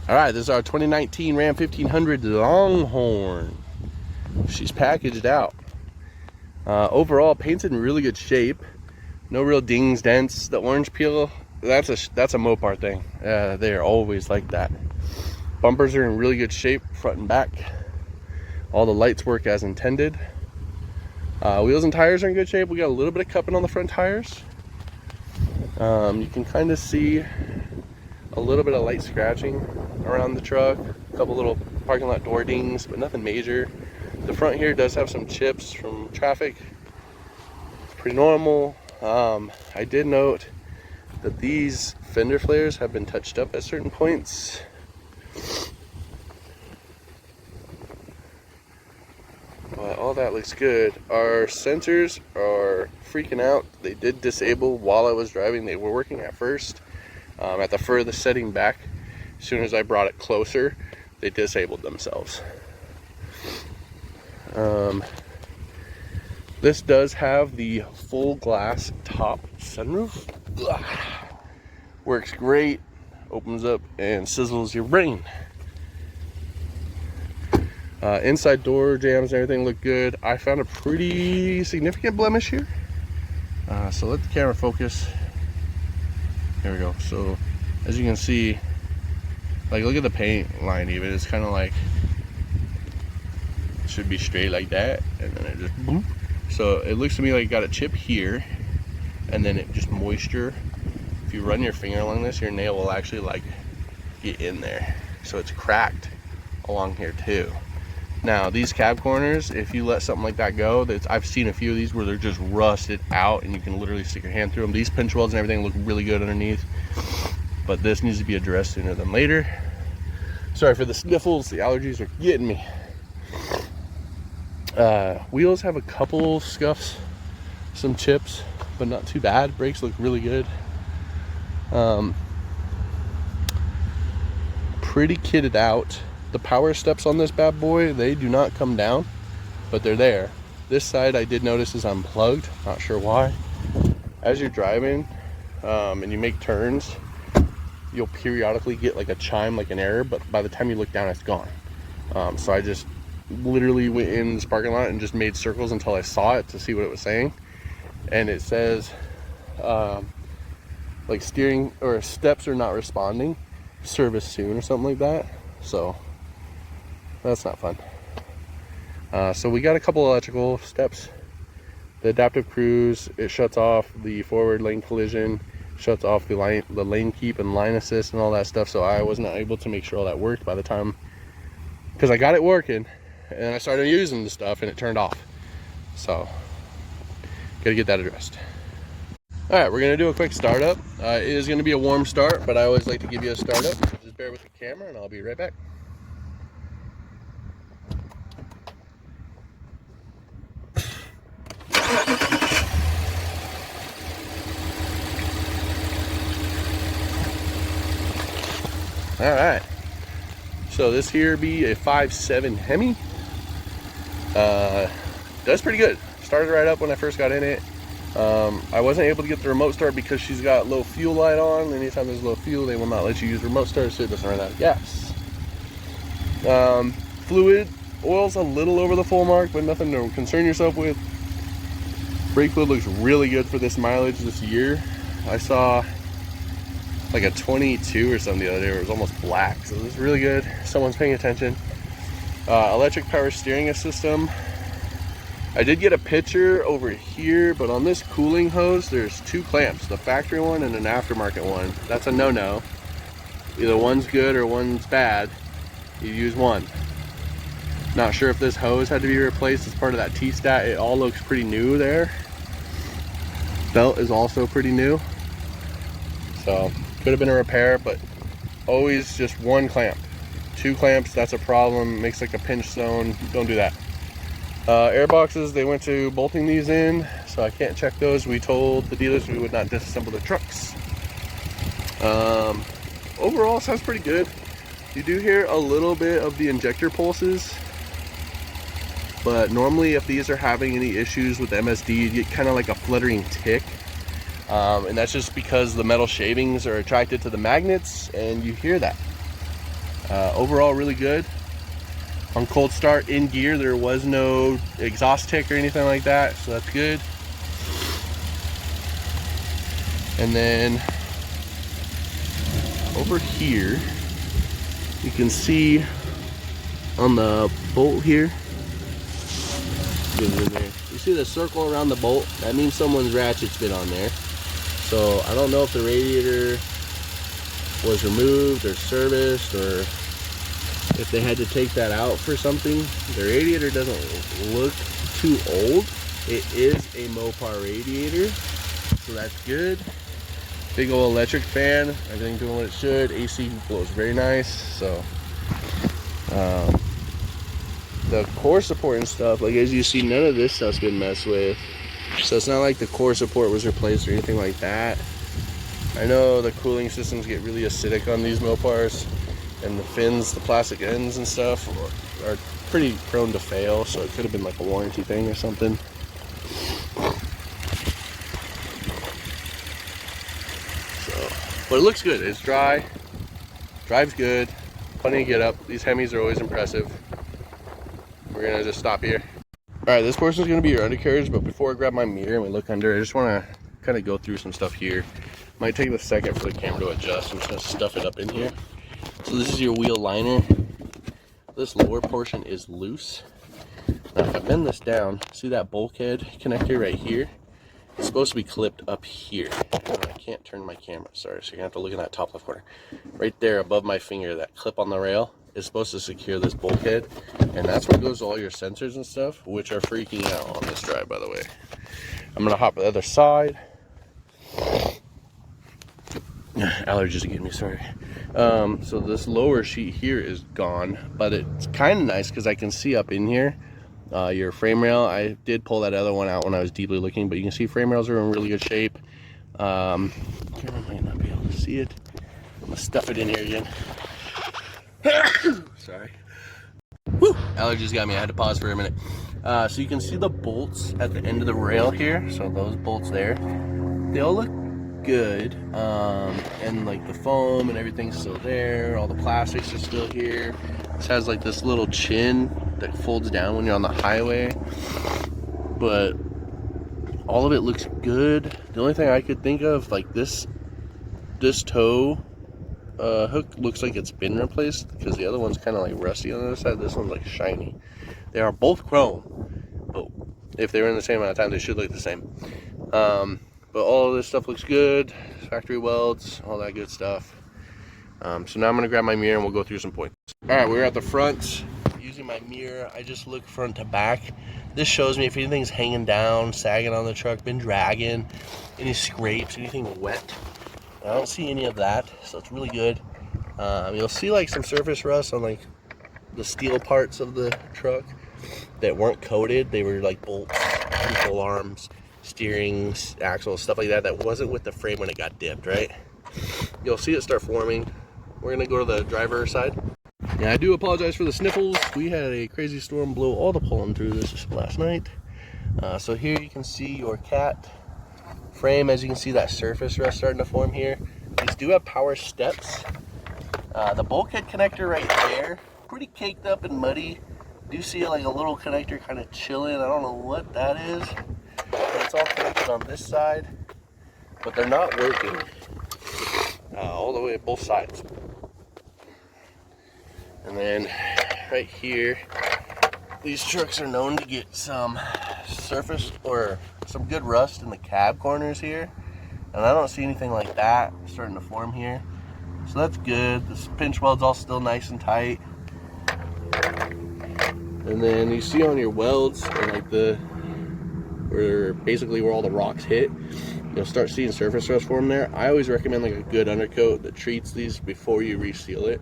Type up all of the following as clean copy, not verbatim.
All right, this is our 2019 Ram 1500 Longhorn. She's packaged out. Overall, paint's in really good shape. No real dings, dents. The orange peel, that's a Mopar thing. They are always like that. Bumpers are in really good shape, front and back. All the lights work as intended. Wheels and tires are in good shape. We got a little bit of cupping on the front tires. You can kind of see a little bit of light scratching around the truck. A couple little parking lot door dings, but nothing major. The front here does have some chips from traffic. It's pretty normal. I did note that these fender flares have been touched up at certain points. But all that looks good. Our sensors are freaking out. They did disable while I was driving. They were working at first. At the furthest setting back, as soon as I brought it closer, they disabled themselves. This does have the full glass top sunroof. Works great. Opens up and sizzles your brain. Inside door jams and everything look good. I found a pretty significant blemish here. So let the camera focus. There we go. So as you can see, like, look at the paint line even. It's kind of like, it should be straight like that, and then it just boop. So it looks to me like it got a chip here, and then it just moisture. If you run your finger along this, your nail will actually like get in there. So it's cracked along here too. Now these cab corners, if you let something like that go, I've seen a few of these where they're just rusted out and you can literally stick your hand through them. These pinch welds and everything look really good underneath, but this needs to be addressed sooner than later. Sorry for the sniffles, the allergies are getting me. Wheels have a couple scuffs, some chips, but not too bad. Brakes look really good. Pretty kitted out. The power steps on this bad boy, they do not come down, but they're there. This side I did notice is unplugged, not sure why. As you're driving and you make turns, you'll periodically get like a chime, like an error, but by the time you look down, it's gone. So I just literally went in this parking lot and just made circles until I saw it to see what it was saying. And it says like steering or steps are not responding, service soon or something like that. So that's not fun. So we got a couple electrical steps. The adaptive cruise, it shuts off the forward lane collision, shuts off the lane keep and line assist and all that stuff. So I was not able to make sure all that worked by the time, because I got it working and I started using the stuff and it turned off. So gotta get that addressed. All right, we're gonna do a quick startup. It is gonna be a warm start, but I always like to give you a startup. So just bear with the camera and I'll be right back. All right, so this here be a 5.7 Hemi. Does pretty good. Started right up when I first got in it. I wasn't able to get the remote start because she's got low fuel light on. Anytime there's low fuel, they will not let you use remote start, so it doesn't run out of gas. Fluid, oil's a little over the full mark, but nothing to concern yourself with. Brake fluid looks really good for this mileage this year. I saw like a 22 or something the other day where it was almost black, so it was really good. Someone's paying attention. Electric power steering system. I did get a picture over here, but on this cooling hose there's two clamps, the factory one and an aftermarket one. That's a no-no. Either one's good or one's bad. You use one. Not sure if this hose had to be replaced as part of that T-stat. It all looks pretty new there. Belt is also pretty new, so could have been a repair, but always just one clamp. Two clamps, that's a problem. Makes like a pinch zone. Don't do that. Air boxes, they went to bolting these in, so I can't check those. We told the dealers we would not disassemble the trucks. Overall, sounds pretty good. You do hear a little bit of the injector pulses, but normally if these are having any issues with MSD, you get kind of like a fluttering tick. And that's just because the metal shavings are attracted to the magnets and you hear that. Overall, really good. On cold start in gear, there was no exhaust tick or anything like that, so that's good. And then over here, you can see on the bolt here, get it in there. You see the circle around the bolt? That means someone's ratchet's been on there. So I don't know if the radiator was removed or serviced, or if they had to take that out for something. The radiator doesn't look too old. It is a Mopar radiator, so that's good. Big old electric fan, everything doing what it should. AC blows very nice. So the core support and stuff, like as you see, none of this stuff's been messed with. So it's not like the core support was replaced or anything like that. I know the cooling systems get really acidic on these Mopars, and the fins, the plastic ends and stuff are pretty prone to fail, so it could have been like a warranty thing or something. So, but it looks good. It's dry, drives good, plenty of get up. These Hemis are always impressive. We're gonna just stop here. All right, this portion is gonna be your undercarriage, but before I grab my mirror and we look under, I just wanna kind of go through some stuff here. Might take a second for the camera to adjust. I'm just gonna stuff it up in here. So this is your wheel liner. This lower portion is loose. Now if I bend this down, see that bulkhead connector right here? It's supposed to be clipped up here. Oh, I can't turn my camera, sorry, so you're gonna have to look in that top left corner. Right there above my finger, that clip on the rail is supposed to secure this bulkhead, and that's where goes all your sensors and stuff, which are freaking out on this drive, by the way. I'm gonna hop to the other side. Allergies are getting me, sorry. So this lower sheet here is gone, but it's kind of nice because I can see up in here your frame rail. I did pull that other one out when I was deeply looking, but you can see frame rails are in really good shape. Camera might not be able to see it. I'm gonna stuff it in here again. Sorry. Woo! Allergies got me. I had to pause for a minute. So you can see the bolts at the end of the rail here. So those bolts there, they all look good, and like the foam and everything's still there. All the plastics are still here. This has like this little chin that folds down when you're on the highway, but all of it looks good. The only thing I could think of, like this toe hook looks like it's been replaced, because the other one's kind of like rusty on the other side. This one's like shiny. They are both chrome, but if they were in the same amount of time, they should look the same. But all of this stuff looks good. Factory welds, all that good stuff. So now I'm gonna grab my mirror and we'll go through some points. All right, we're at the front. Using my mirror, I just look front to back. This shows me if anything's hanging down, sagging on the truck, been dragging, any scrapes, anything wet. I don't see any of that, so it's really good. You'll see like some surface rust on like the steel parts of the truck that weren't coated. They were like bolts, control arms, steering, axles, stuff like that, that wasn't with the frame when it got dipped, right? You'll see it start forming. We're gonna go to the driver's side. Yeah, I do apologize for the sniffles. We had a crazy storm blow all the pollen through this last night. So here you can see your cat frame. As you can see, that surface rust starting to form here. These do have power steps. The bulkhead connector right there, pretty caked up and muddy. Do see like a little connector kind of chilling. I don't know what that is. But it's all connected on this side, but they're not working all the way both sides. And then right here, these trucks are known to get some surface or some good rust in the cab corners here, and I don't see anything like that starting to form here, so that's good. This pinch weld's all still nice and tight. And then you see on your welds, or like where all the rocks hit, you'll start seeing surface rust form there. I always recommend like a good undercoat that treats these before you reseal it.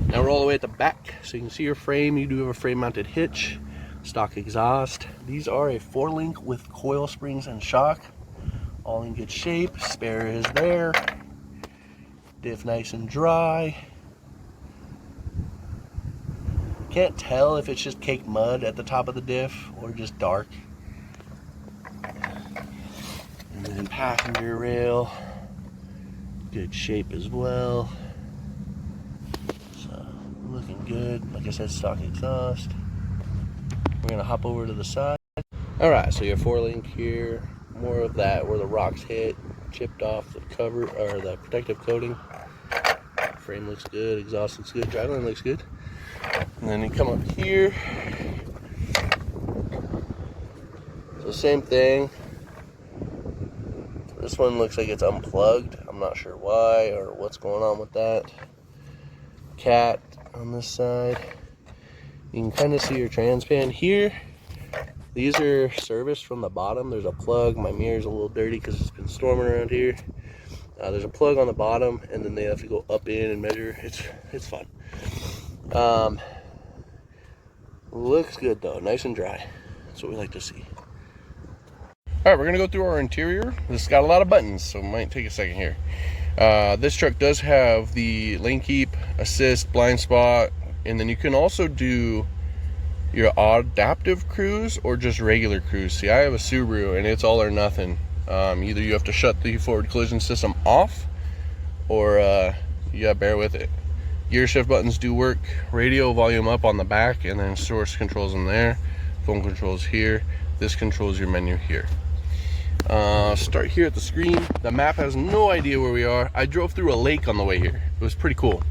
Now we're all the way at the back, so you can see your frame. You do have a frame mounted hitch, stock exhaust. These are a 4-link with coil springs and shock, all in good shape. Spare is there. Diff nice and dry. Can't tell if it's just caked mud at the top of the diff or just dark. And then passenger rail, good shape as well. looking good. Like I said, stock exhaust. We're gonna hop over to the side. All right, so your 4-link here, more of that where the rocks hit, chipped off the cover or the protective coating. Frame looks good, exhaust looks good, driveline looks good. And then you come up here. So same thing. This one looks like it's unplugged. I'm not sure why or what's going on with that. Cat on this side. You can kind of see your transpan here. These are serviced from the bottom. There's a plug. My mirror's a little dirty because it's been storming around here. There's a plug on the bottom, and then they have to go up in and measure. It's fun. Looks good though, nice and dry. That's what we like to see. All right, we're gonna go through our interior. This has got a lot of buttons, so it might take a second here. This truck does have the lane keep, assist, blind spot, and then you can also do your adaptive cruise or just regular cruise. See, I have a Subaru and it's all or nothing. Either you have to shut the forward collision system off or you gotta bear with it. Gear shift buttons do work. Radio volume up on the back, and then source controls in there. Phone controls here. This controls your menu here. Start here at the screen. The map has no idea where we are. I drove through a lake on the way here. It was pretty cool.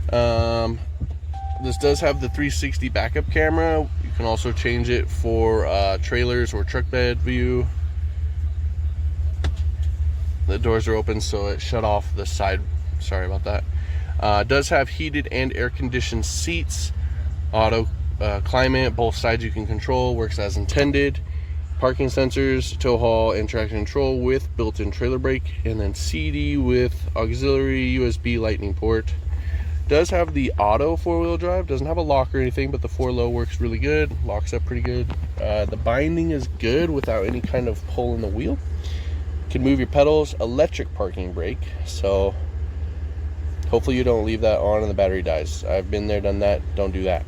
This does have the 360 backup camera. You can also change it for trailers or truck bed view. The doors are open, so it shut off the side. Sorry about that. Does have heated and air conditioned seats. Auto climate, both sides you can control, works as intended. Parking sensors, tow haul, and traction control with built-in trailer brake, and then CD with auxiliary USB lightning port. Does have the auto 4-wheel drive, doesn't have a lock or anything, but the 4-low works really good, locks up pretty good. The binding is good without any kind of pull in the wheel. Can move your pedals, electric parking brake, so hopefully you don't leave that on and the battery dies. I've been there, done that, don't do that.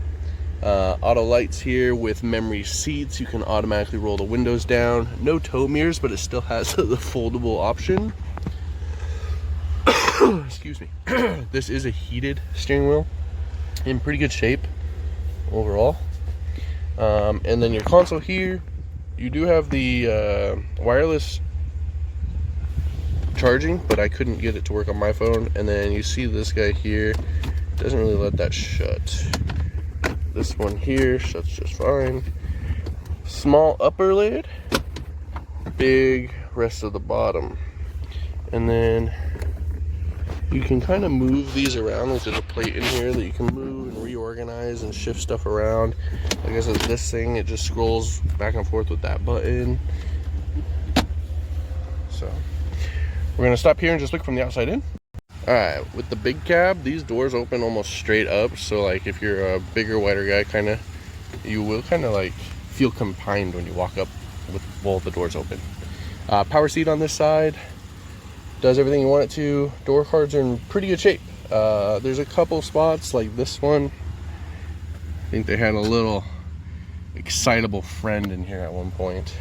Auto lights here with memory seats. You can automatically roll the windows down. No tow mirrors, but it still has the foldable option. Excuse me. This is a heated steering wheel in pretty good shape overall. And then your console here, you do have the wireless charging, but I couldn't get it to work on my phone. And then you see this guy here, doesn't really let that shut. This one here shuts just fine. Small upper lid, big rest of the bottom. And then you can kind of move these around. There's a plate in here that you can move and reorganize and shift stuff around. Like I said, this thing, it just scrolls back and forth with that button. So we're gonna stop here and just look from the outside in. All right, with the big cab, these doors open almost straight up. So like if you're a bigger, wider guy, you will kind of like feel confined when you walk up with both the doors open. Power seat on this side, does everything you want it to. Door cards are in pretty good shape. There's a couple spots like this one. I think they had a little excitable friend in here at one point.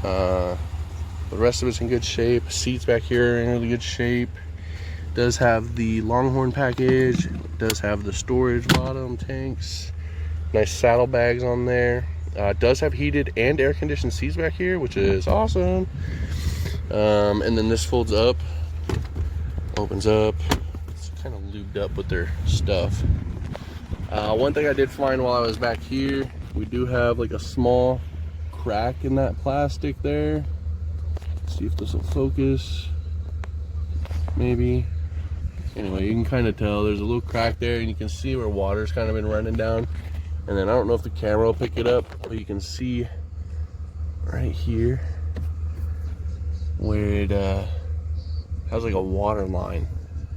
The rest of it's in good shape. Seats back here are in really good shape. Does have the Longhorn package, does have the storage bottom tanks, nice saddlebags on there. Does have heated and air conditioned seats back here, which is awesome. And then this folds up, opens up. It's kind of lubed up with their stuff. One thing I did find while I was back here, we do have like a small crack in that plastic there. Let's see if this will focus, maybe. Anyway, you can kind of tell there's a little crack there, and you can see where water's kind of been running down. And then I don't know if the camera will pick it up, but you can see right here where it has like a water line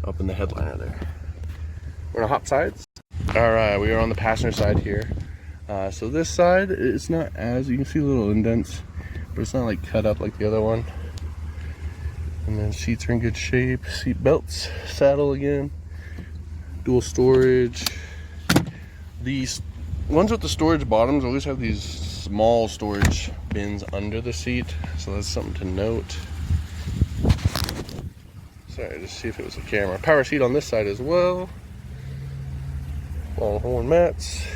up in the headliner there. We're gonna hop sides. All right, we are on the passenger side here. So this side, it's not as, you can see little indents, but it's not like cut up like the other one. And then seats are in good shape. Seat belts, saddle again, dual storage. These ones with the storage bottoms always have these small storage bins under the seat, so that's something to note. Sorry, just see if it was a camera. Power seat on this side as well. Longhorn mats.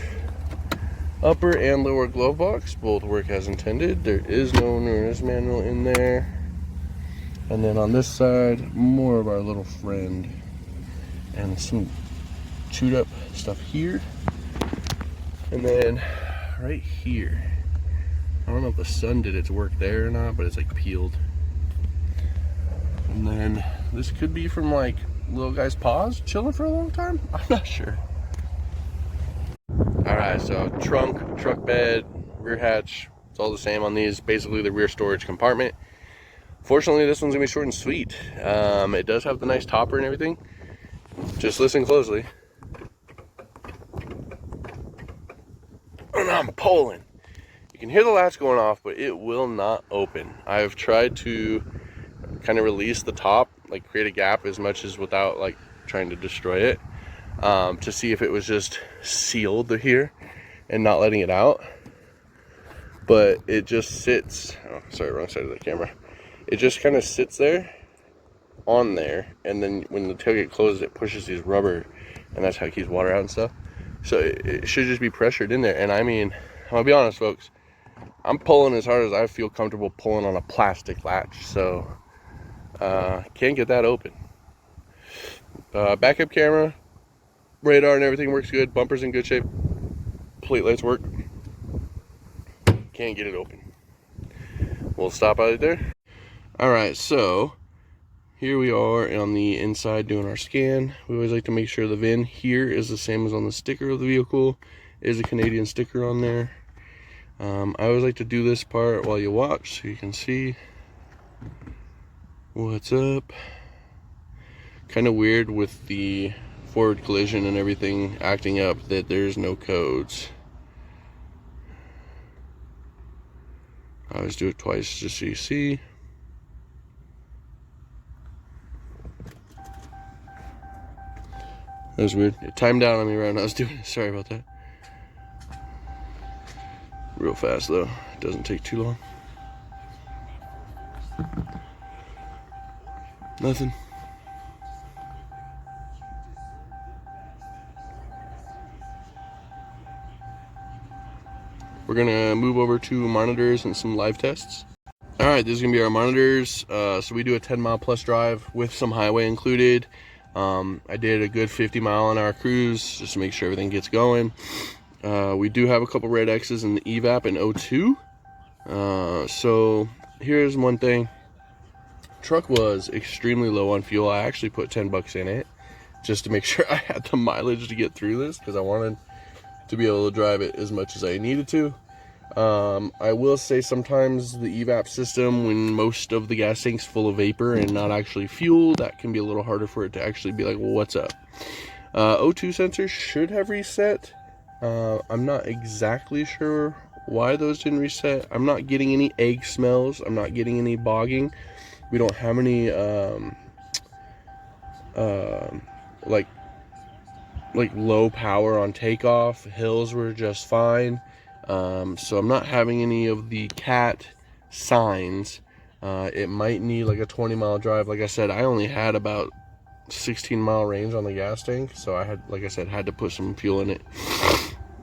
Upper and lower glove box both work as intended. There is no owner's manual in there. And then on this side, more of our little friend. And some chewed up stuff here. And then right here, I don't know if the sun did its work there or not, but it's like peeled. And then this could be from like little guy's paws chilling for a long time. I'm not sure. All right, so trunk, truck bed, rear hatch, it's all the same on these. Basically the rear storage compartment. Fortunately, this one's gonna be short and sweet. It does have the nice topper and everything. Just listen closely. And I'm pulling. You can hear the latch going off, but it will not open. I've tried to kind of release the top, like create a gap as much as without like trying to destroy it, to see if it was just sealed here and not letting it out. But it just sits, oh sorry, wrong side of the camera. It just kind of sits there on there, and then when the tailgate closes, it pushes these rubber, and that's how it keeps water out and stuff. So it should just be pressured in there. And I mean, I'll be honest folks, I'm pulling as hard as I feel comfortable pulling on a plastic latch, so can't get that open. Backup camera, radar and everything works good, bumper's in good shape, plate lights work. Can't get it open. We'll stop out there. Alright, so here we are on the inside doing our scan. We always like to make sure the VIN here is the same as on the sticker of the vehicle. Is a Canadian sticker on there. I always like to do this part while you watch so you can see what's up. Kind of weird with the forward collision and everything acting up that there's no codes. I always do it twice just so you see. That was weird. It timed out on me right when I was doing it. Sorry about that. Real fast though. It doesn't take too long. Nothing. We're gonna move over to monitors and some live tests. All right, this is gonna be our monitors. So we do a 10-mile plus drive with some highway included. I did a good 50-mile-an-hour cruise just to make sure everything gets going. We do have a couple red X's in the evap and O2. So here's one thing. Truck was extremely low on fuel. I actually put 10 bucks in it just to make sure I had the mileage to get through this, because I wanted to be able to drive it as much as I needed to. I will say sometimes the evap system, when most of the gas tank's full of vapor and not actually fuel, that can be a little harder for it to actually be like, well, what's up? O2 sensors should have reset. I'm not exactly sure why those didn't reset. I'm not getting any egg smells. I'm not getting any bogging. We don't have any like low power on takeoff. Hills were just fine. So I'm not having any of the cat signs. It might need like a 20-mile drive. Like I said, I only had about 16-mile range on the gas tank, so I had, like I said, had to put some fuel in it.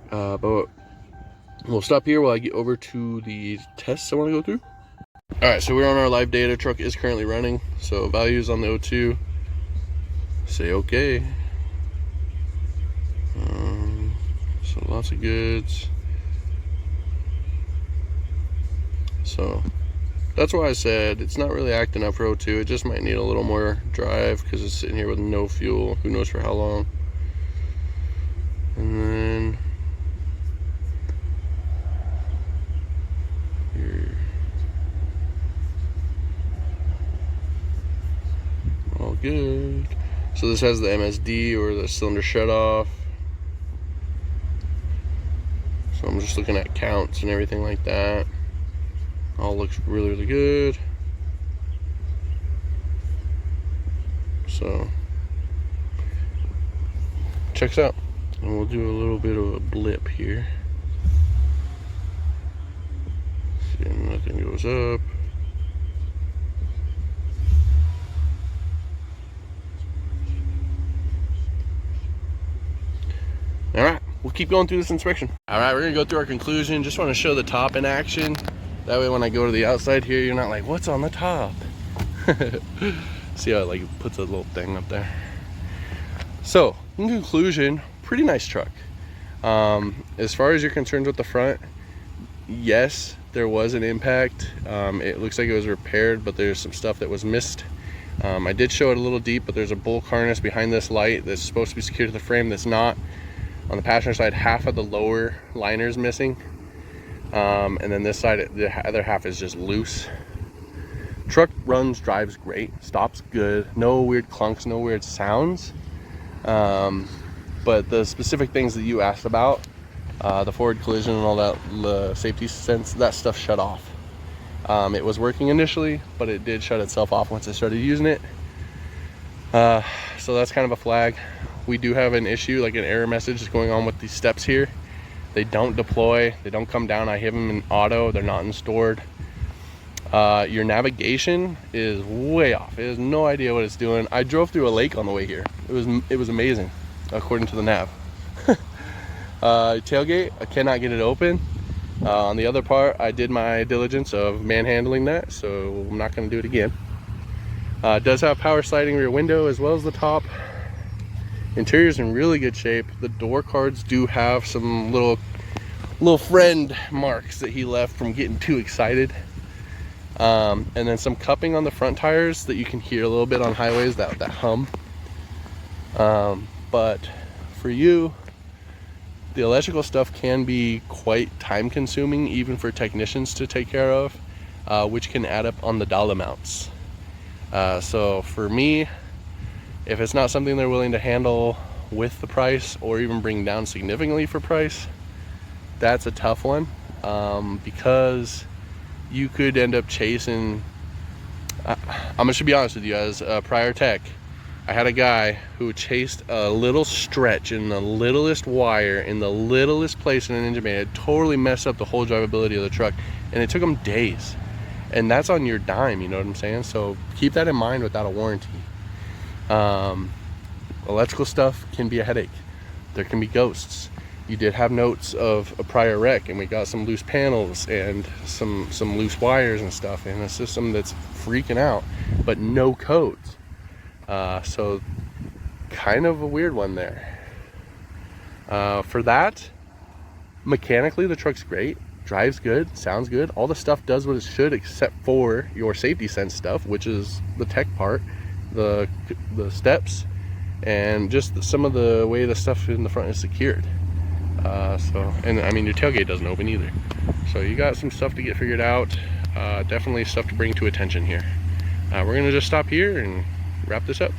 But we'll stop here while I get over to the tests I want to go through. All right, so we're on our live data. Truck is currently running, so values on the O2 say okay. So lots of goods. So that's why I said it's not really acting up for O2. It just might need a little more drive because it's sitting here with no fuel. Who knows for how long. And then here, all good. So this has the MSD, or the cylinder shut off. So I'm just looking at counts and everything like that. All looks really, really good. So checks out. And we'll do a little bit of a blip here. See, nothing goes up. All right, we'll keep going through this inspection. All right, we're gonna go through our conclusion. Just want to show the top in action. That way when I go to the outside here, you're not like, what's on the top? See how it like puts a little thing up there. So in conclusion, pretty nice truck. As far as you're concerned with the front, yes, there was an impact. It looks like it was repaired, but there's some stuff that was missed. I did show it a little deep, but there's a bulk harness behind this light that's supposed to be secured to the frame that's not. On the passenger side, half of the lower liner is missing. And then this side, the other half is just loose. Truck runs, drives great, stops good, no weird clunks, no weird sounds. But the specific things that you asked about, the forward collision and all that, the safety sense, that stuff shut off. It was working initially, but it did shut itself off once I started using it. So that's kind of a flag. We do have an issue, like an error message is going on with these steps here. They don't deploy, they don't come down. I have them in auto, they're not in stored. Your navigation is way off. It has no idea what it's doing. I drove through a lake on the way here. It was amazing, according to the nav. Tailgate, I cannot get it open. On the other part, I did my diligence of manhandling that, so I'm not going to do it again. It does have power sliding rear window as well as the top. Interior's in really good shape. The door cards do have some little friend marks that he left from getting too excited. And then some cupping on the front tires that you can hear a little bit on highways, that hum. But for you, the electrical stuff can be quite time consuming, even for technicians to take care of, which can add up on the dollar amounts. So for me, if it's not something they're willing to handle with the price or even bring down significantly for price, that's a tough one, because you could end up chasing. I'm just to be honest with you, as a prior tech, I had a guy who chased a little stretch in the littlest wire in the littlest place in an engine bay. It totally messed up the whole drivability of the truck, and it took him days. And that's on your dime, you know what I'm saying? So keep that in mind without a warranty. Electrical stuff can be a headache. There can be ghosts. You did have notes of a prior wreck, and we got some loose panels and some loose wires and stuff in a system that's freaking out, but no codes. So kind of a weird one there. For that, mechanically the truck's great, drives good, sounds good, all the stuff does what it should except for your safety sense stuff, which is the tech part, the steps, and just some of the way the stuff in the front is secured. And I mean, your tailgate doesn't open either. So you got some stuff to get figured out. Definitely stuff to bring to attention here. We're gonna just stop here and wrap this up.